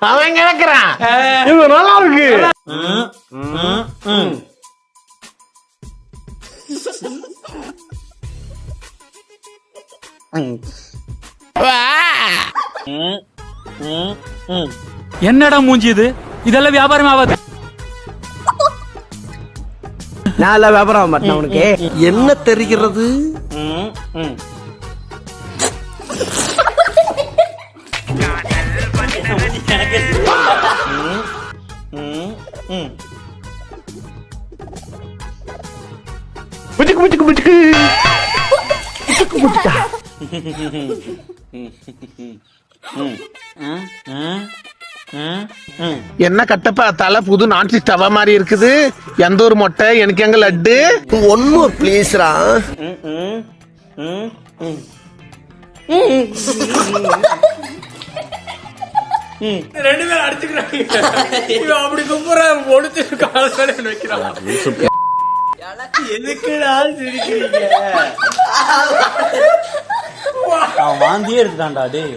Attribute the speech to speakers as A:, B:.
A: அவன் கேக்குறான். இது நல்லா இருக்கு.
B: என்னடா மூஞ்சி இது? இதெல்லாம் வியாபாரம் ஆகாது.
A: நான் வியாபாரம் ஆக மாட்டேன். உனக்கு என்ன தெரிகிறது? என்ன கட்டப்பா தலை புது நான்ஸ்டிக் தவா மாதிரி இருக்குது. எந்த ஒரு மொட்டை எனக்கு எங்க லட்டு? ஒன்னு பிளீஸ்ரா.
B: ரெண்டு பேரும் அடிச்சுக்கிறாங்க. அப்படி குப்புற ஒடிச்சு கால வைக்கிறான். எதுக்குடா சிரிக்கிறீங்க? அவன் வாந்தியே எடுத்துட்டான்டா டேய்.